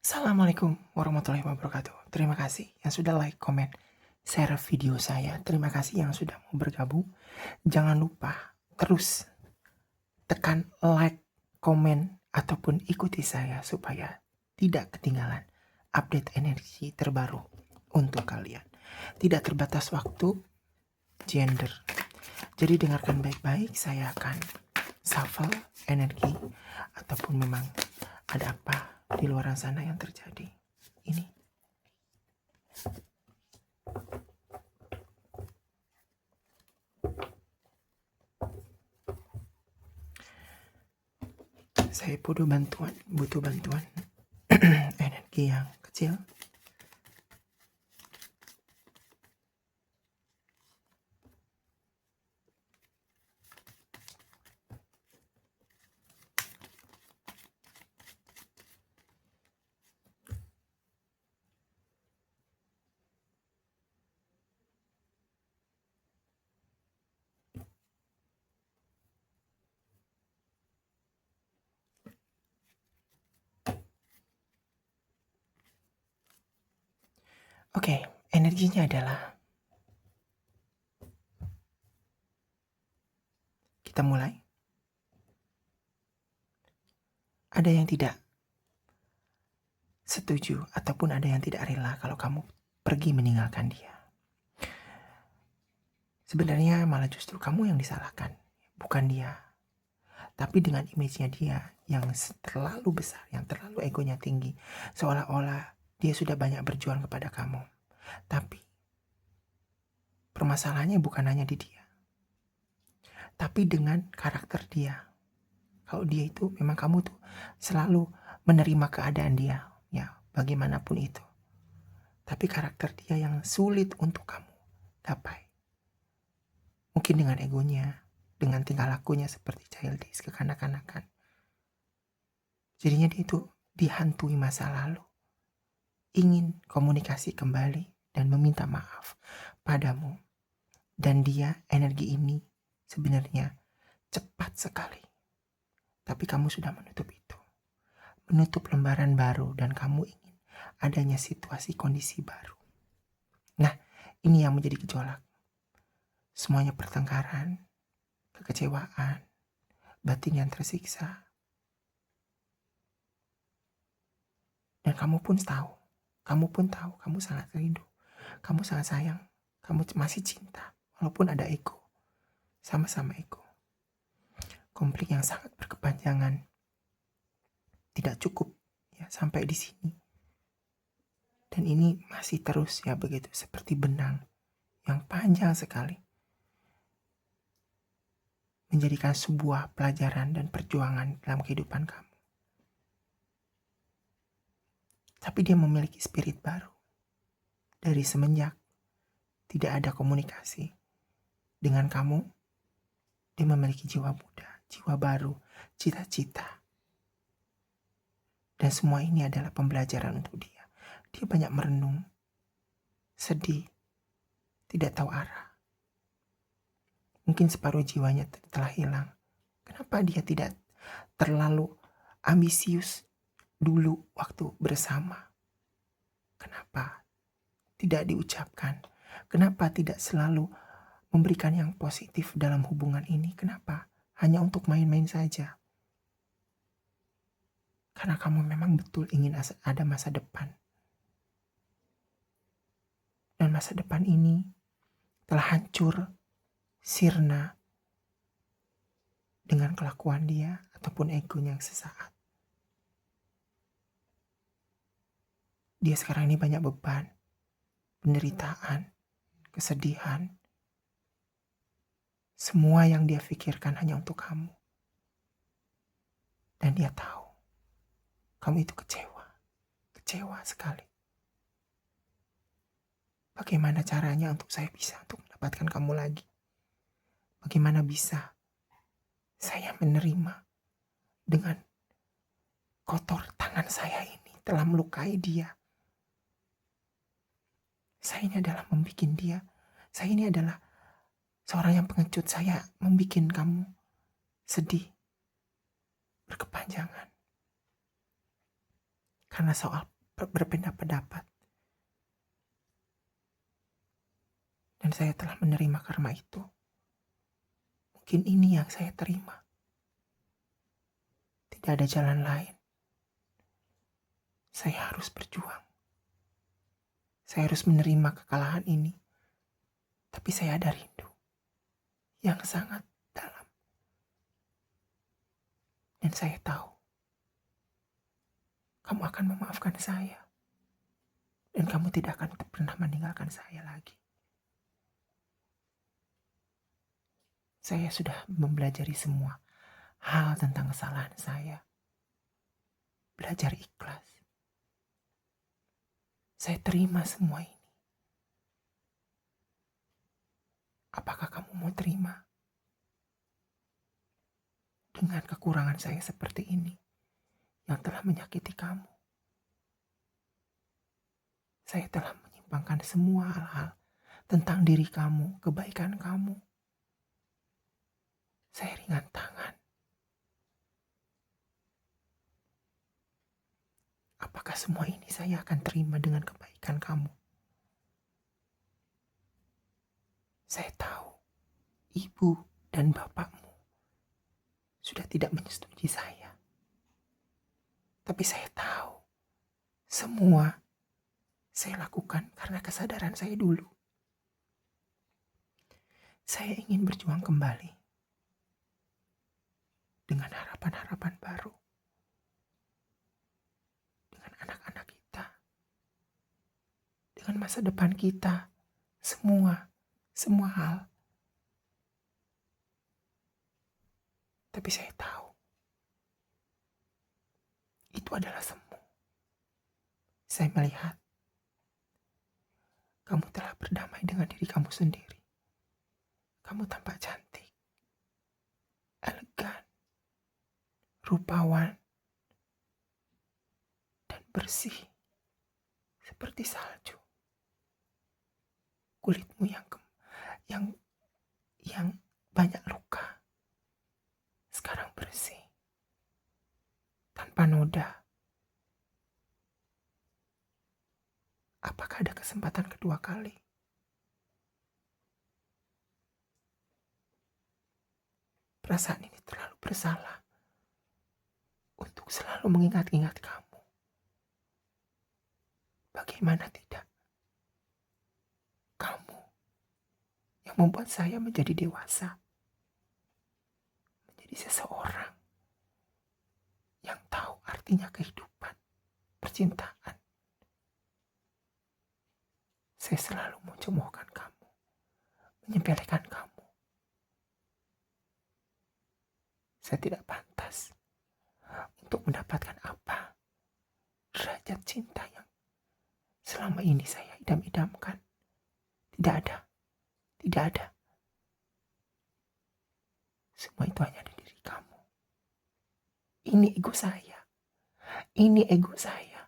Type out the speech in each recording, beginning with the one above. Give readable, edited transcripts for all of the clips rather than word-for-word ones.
Assalamualaikum warahmatullahi wabarakatuh. Terima kasih yang sudah like, komen, share video saya. Terima kasih yang sudah mau bergabung. Jangan lupa terus tekan like, komen, ataupun ikuti saya supaya tidak ketinggalan update energi terbaru untuk kalian. Tidak terbatas waktu, gender. Jadi dengarkan baik-baik, saya akan shuffle energi ataupun memang ada apa di luar sana yang terjadi. Ini. Saya butuh bantuan energi yang kecil. Oke, energinya adalah kita mulai. Ada yang tidak setuju ataupun ada yang tidak rela kalau kamu pergi meninggalkan dia. Sebenarnya malah justru kamu yang disalahkan, bukan dia. Tapi dengan image-nya dia yang terlalu besar, yang terlalu egonya tinggi, seolah-olah dia sudah banyak berjuang kepada kamu. Tapi permasalahannya bukan hanya di dia, tapi dengan karakter dia. Kalau dia itu memang kamu tuh selalu menerima keadaan dia, ya bagaimanapun itu. Tapi karakter dia yang sulit untuk kamu capai. Mungkin dengan egonya, dengan tingkah lakunya seperti childish, kekanak-kanakan. Jadinya dia itu dihantui masa lalu. Ingin komunikasi kembali dan meminta maaf padamu. Dan dia, energi ini sebenarnya cepat sekali. Tapi kamu sudah menutup itu. Menutup lembaran baru dan kamu ingin adanya situasi kondisi baru. Nah, ini yang menjadi gejolak. Semuanya pertengkaran, kekecewaan, batin yang tersiksa. Dan kamu pun tahu, kamu sangat rindu, kamu sangat sayang, kamu masih cinta, walaupun ada ego, sama-sama ego. Konflik yang sangat berkepanjangan, tidak cukup ya sampai di sini. Dan ini masih terus ya begitu, seperti benang yang panjang sekali. Menjadikan sebuah pelajaran dan perjuangan dalam kehidupan kamu. Tapi dia memiliki spirit baru. Dari semenjak tidak ada komunikasi dengan kamu, dia memiliki jiwa muda, jiwa baru, cita-cita. Dan semua ini adalah pembelajaran untuk dia. Dia banyak merenung, sedih, tidak tahu arah. Mungkin separuh jiwanya telah hilang. Kenapa dia tidak terlalu ambisius dulu waktu bersama? Kenapa tidak diucapkan? Kenapa tidak selalu memberikan yang positif dalam hubungan ini? Kenapa? Hanya untuk main-main saja. Karena kamu memang betul ingin ada masa depan. Dan masa depan ini telah hancur, sirna, dengan kelakuan dia ataupun egonya yang sesaat. Dia sekarang ini banyak beban, penderitaan, kesedihan. Semua yang dia pikirkan hanya untuk kamu. Dan dia tahu, kamu itu kecewa sekali. Bagaimana caranya untuk saya bisa untuk mendapatkan kamu lagi? Bagaimana bisa saya menerima dengan kotor tangan saya ini telah melukai dia? Saya ini adalah membuat dia. Saya ini adalah seorang yang pengecut. Saya membuat kamu sedih berkepanjangan. Karena berpendapat, dan saya telah menerima karma itu. Mungkin ini yang saya terima. Tidak ada jalan lain. Saya harus berjuang. Saya harus menerima kekalahan ini. Tapi saya ada rindu yang sangat dalam. Dan saya tahu kamu akan memaafkan saya. Dan kamu tidak akan pernah meninggalkan saya lagi. Saya sudah mempelajari semua hal tentang kesalahan saya. Belajar ikhlas. Saya terima semua ini. Apakah kamu mau terima? Dengan kekurangan saya seperti ini, yang telah menyakiti kamu. Saya telah menyimpangkan semua hal-hal tentang diri kamu, kebaikan kamu. Saya ringan tangan. Apakah semua ini saya akan terima dengan kebaikan kamu? Saya tahu ibu dan bapakmu sudah tidak menyetujui saya. Tapi saya tahu semua saya lakukan karena kesadaran saya dulu. Saya ingin berjuang kembali dengan harapan-harapan baru. Dengan anak-anak kita. Dengan masa depan kita. Semua hal. Tapi saya tahu itu adalah semu. Saya melihat kamu telah berdamai dengan diri kamu sendiri. Kamu tampak cantik, elegan, rupawan, dan bersih seperti salju. Kulitmu yang banyak luka sekarang bersih, tanpa noda. Apakah ada kesempatan kedua kali? Perasaan ini terlalu bersalah untuk selalu mengingat-ingat kamu. Bagaimana tidak? Kamu yang membuat saya menjadi dewasa. Menjadi seseorang yang tahu artinya kehidupan, percintaan. Saya selalu mencemoohkan kamu, menyepelekan kamu. Saya tidak pantas untuk mendapatkan apa derajat cinta yang selama ini saya idam-idamkan. Tidak ada. Semua itu hanya di diri kamu. Ini ego saya.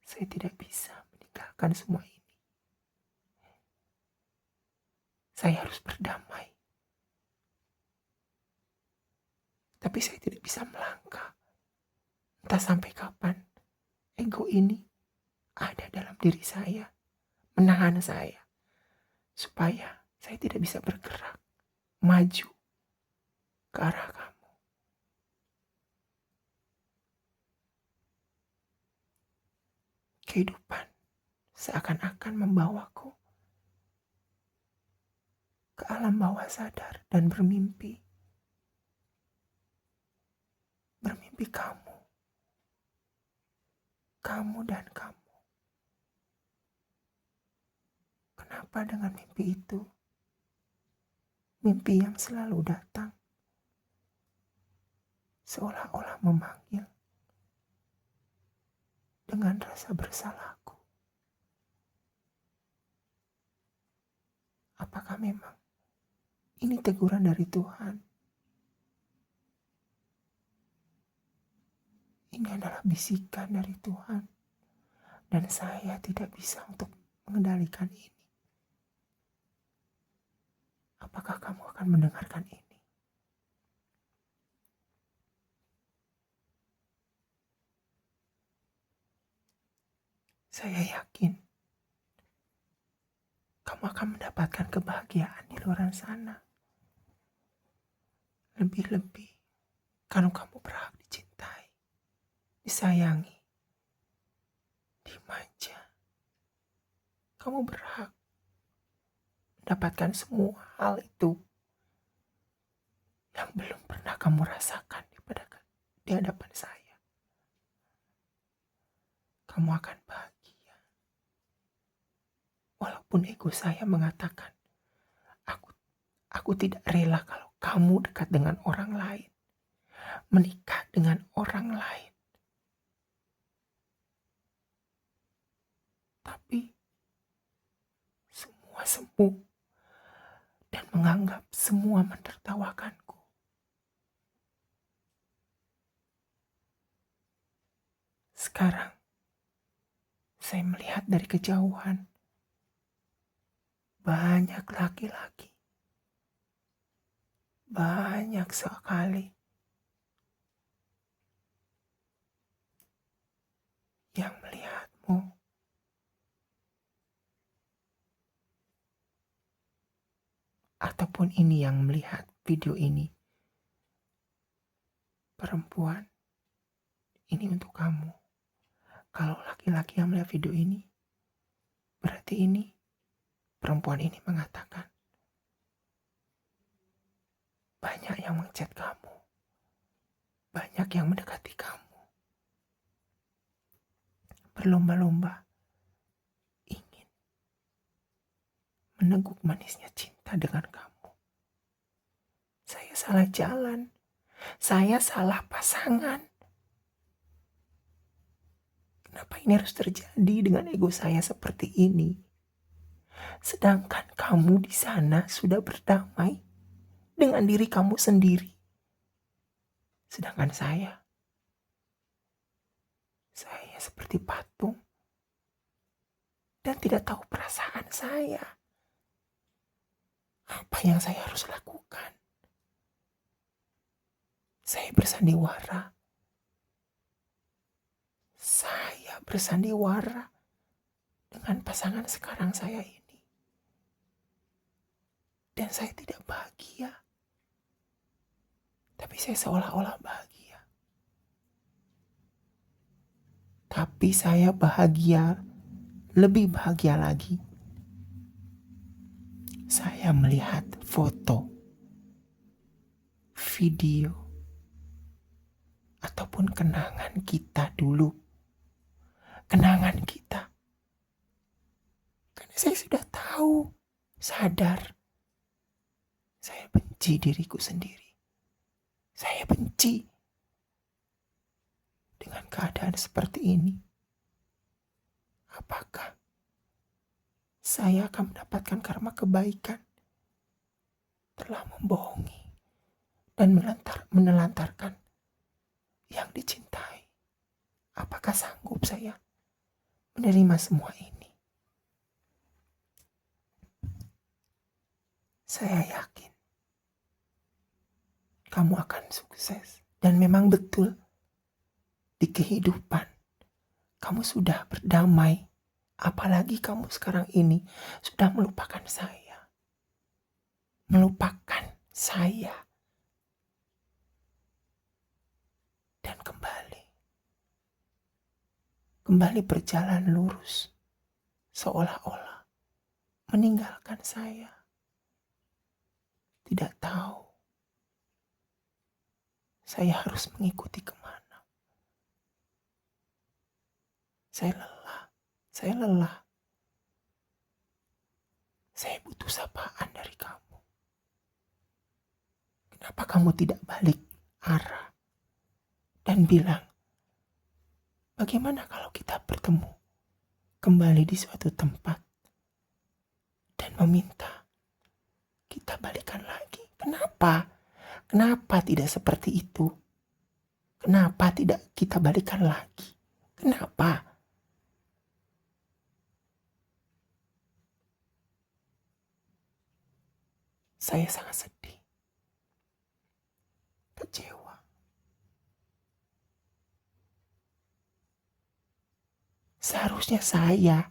Saya tidak bisa meninggalkan semua ini. Saya harus berdamai. Tapi saya tidak bisa melangkah. Entah sampai kapan ego ini ada dalam diri saya, menahan saya, supaya saya tidak bisa bergerak, maju ke arah kamu. Kehidupan seakan-akan membawaku ke alam bawah sadar dan bermimpi. Bermimpi kamu dan kamu. Kenapa dengan mimpi itu? Mimpi yang selalu datang, seolah-olah memanggil dengan rasa bersalahku. Apakah memang ini teguran dari Tuhan? Ini adalah bisikan dari Tuhan. Dan saya tidak bisa untuk mengendalikan ini. Apakah kamu akan mendengarkan ini? Saya yakin kamu akan mendapatkan kebahagiaan di luar sana. Lebih-lebih kalau kamu berhak dicintai, disayangi, dimanja. Kamu berhak mendapatkan semua hal itu yang belum pernah kamu rasakan di hadapan saya. Kamu akan bahagia. Walaupun ego saya mengatakan, aku tidak rela kalau kamu dekat dengan orang lain, menikah dengan orang lain. Tapi semua semu dan menganggap semua menertawakanku. Sekarang saya melihat dari kejauhan banyak laki-laki, banyak sekali yang melihatmu. Ataupun ini yang melihat video ini. Perempuan, ini untuk kamu. Kalau laki-laki yang melihat video ini, berarti ini perempuan ini mengatakan banyak yang mengchat kamu, banyak yang mendekati kamu, berlomba-lomba ingin meneguk manisnya cinta dengan kamu. Saya salah jalan, saya salah pasangan. Kenapa ini harus terjadi dengan ego saya seperti ini? Sedangkan kamu di sana sudah berdamai dengan diri kamu sendiri. Sedangkan saya seperti patung dan tidak tahu perasaan saya. Apa yang saya harus lakukan? Saya bersandiwara. Saya bersandiwara dengan pasangan sekarang saya ini. Dan saya tidak bahagia. Tapi saya seolah-olah bahagia. Tapi saya bahagia, lebih bahagia lagi. Saya melihat foto, video, ataupun kenangan kita dulu. Kenangan kita. Karena saya sudah tahu, sadar. Saya benci diriku sendiri. Saya benci dengan keadaan seperti ini. Apakah saya akan mendapatkan karma kebaikan telah membohongi dan menelantarkan yang dicintai? Apakah sanggup saya menerima semua ini? Saya yakin kamu akan sukses. Dan memang betul, di kehidupan kamu sudah berdamai. Apalagi kamu sekarang ini sudah melupakan saya. Melupakan saya. Dan kembali berjalan lurus. Seolah-olah meninggalkan saya. Tidak tahu saya harus mengikuti kemana. Saya lelah. Saya butuh sapaan dari kamu. Kenapa kamu tidak balik arah dan bilang, bagaimana kalau kita bertemu kembali di suatu tempat dan meminta kita balikan lagi? Kenapa tidak seperti itu? Kenapa tidak kita balikan lagi? Kenapa? Saya sangat sedih, kecewa. Seharusnya saya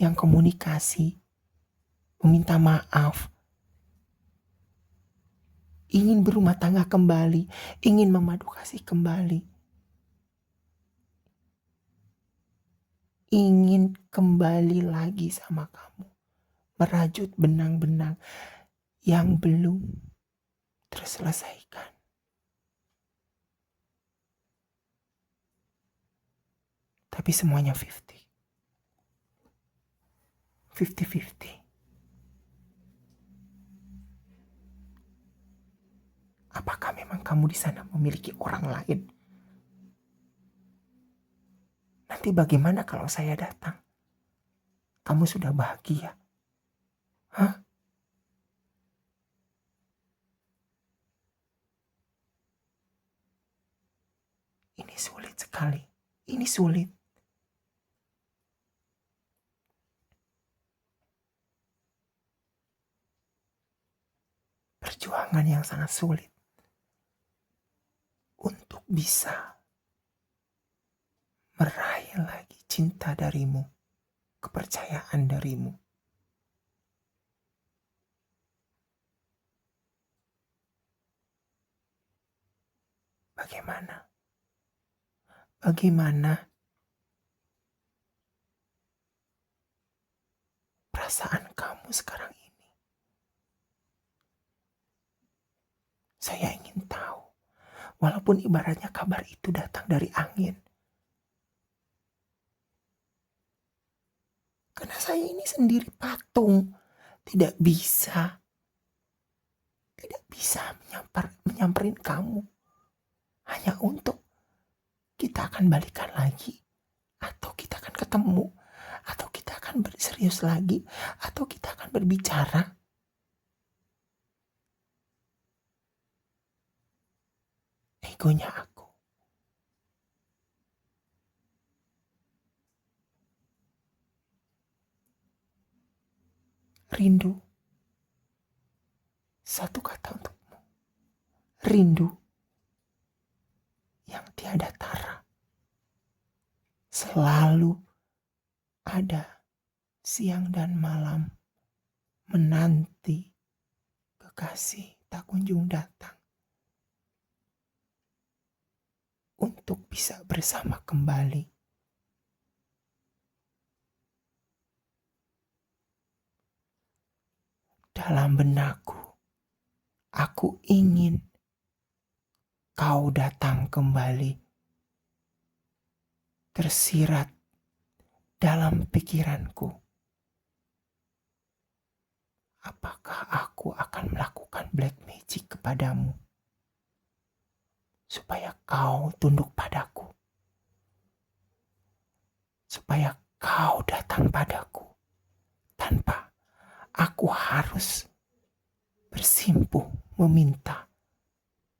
yang komunikasi, meminta maaf, ingin berumah tangga kembali, ingin memadu kasih kembali, ingin kembali lagi sama kamu, merajut benang-benang yang belum terselesaikan. Tapi semuanya 50-50. Apakah memang kamu di sana memiliki orang lain? Nanti bagaimana kalau saya datang? Kamu sudah bahagia? Hah? Ini sulit sekali. Ini sulit. Perjuangan yang sangat sulit untuk bisa meraih lagi cinta darimu, kepercayaan darimu. Bagaimana? Bagaimana perasaan kamu sekarang ini? Saya ingin tahu. Walaupun ibaratnya kabar itu datang dari angin. Karena saya ini sendiri patung. Tidak bisa menyamperin kamu. Hanya untuk kita akan balikan lagi. Atau kita akan ketemu. Atau kita akan berserius lagi. Atau kita akan berbicara. Egonya aku. Rindu. Satu kata untukmu. Rindu. Yang tiada tara. Selalu ada siang dan malam menanti kekasih tak kunjung datang untuk bisa bersama kembali. Dalam benakku, aku ingin kau datang kembali. Tersirat dalam pikiranku. Apakah aku akan melakukan black magic kepadamu? Supaya kau tunduk padaku. Supaya kau datang padaku. Tanpa aku harus bersimpuh meminta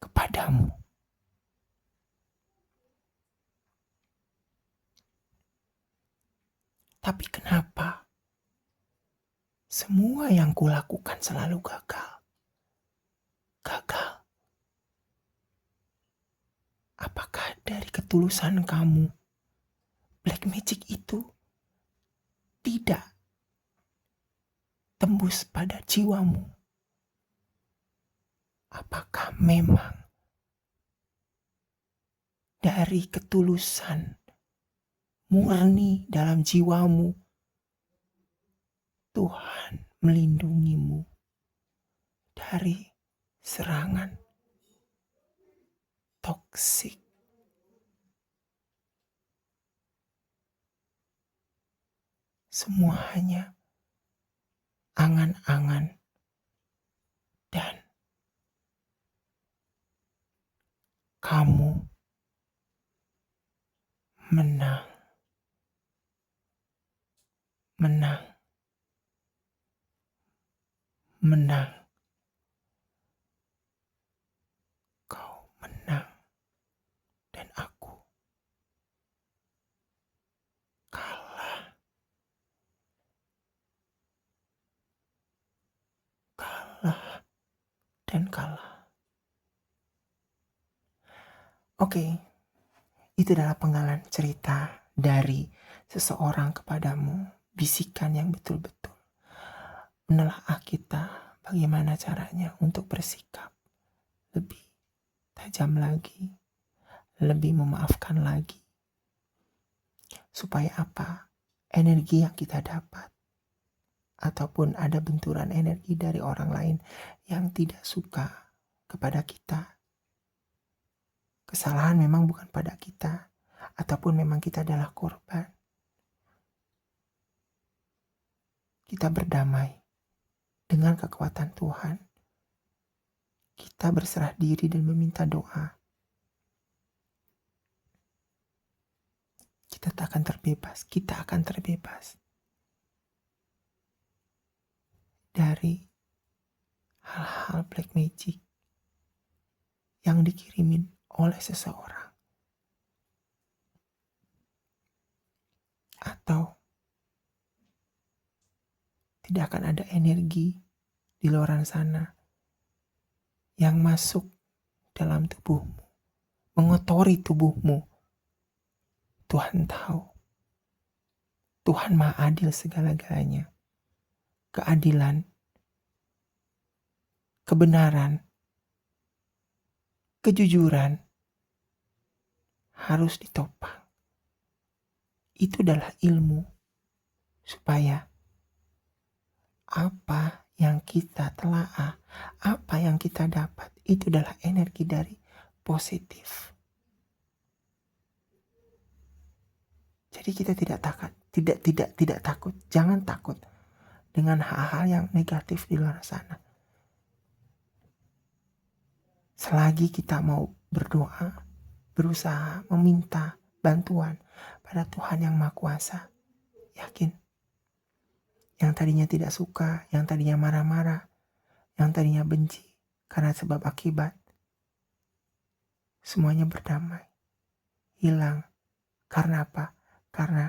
kepadamu. Tapi kenapa semua yang kulakukan selalu gagal? Gagal. Apakah dari ketulusan kamu, black magic itu tidak tembus pada jiwamu? Apakah memang dari ketulusan murni dalam jiwamu, Tuhan melindungimu dari serangan toksik? Semua hanya angan-angan dan kamu menang. Kau menang. Dan aku kalah. Dan kalah. Oke, itu adalah penggalan cerita dari seseorang kepadamu, bisikan yang betul-betul menelaah kita bagaimana caranya untuk bersikap lebih tajam lagi, lebih memaafkan lagi. Supaya apa? Energi yang kita dapat ataupun ada benturan energi dari orang lain yang tidak suka kepada kita. Kesalahan memang bukan pada kita, ataupun memang kita adalah korban. Kita berdamai dengan kekuatan Tuhan. Kita berserah diri dan meminta doa. Kita tak akan terbebas, kita akan terbebas dari hal-hal black magic yang dikirimin oleh seseorang. Atau tidak akan ada energi di luar sana yang masuk dalam tubuhmu, mengotori tubuhmu. Tuhan tahu. Tuhan Maha Adil segala-galanya. Keadilan, kebenaran, kejujuran harus ditopang. Itu adalah ilmu supaya apa yang kita telaah, apa yang kita dapat, itu adalah energi dari positif. Jadi kita tidak takut, jangan takut dengan hal-hal yang negatif di luar sana. Selagi kita mau berdoa, berusaha meminta bantuan pada Tuhan yang Maha Kuasa, yakin. Yang tadinya tidak suka, yang tadinya marah-marah, yang tadinya benci karena sebab akibat, semuanya berdamai, hilang. Karena apa? Karena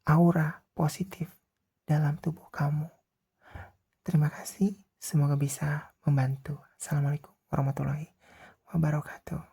aura positif dalam tubuh kamu. Terima kasih, semoga bisa membantu. Assalamualaikum warahmatullahi wabarakatuh.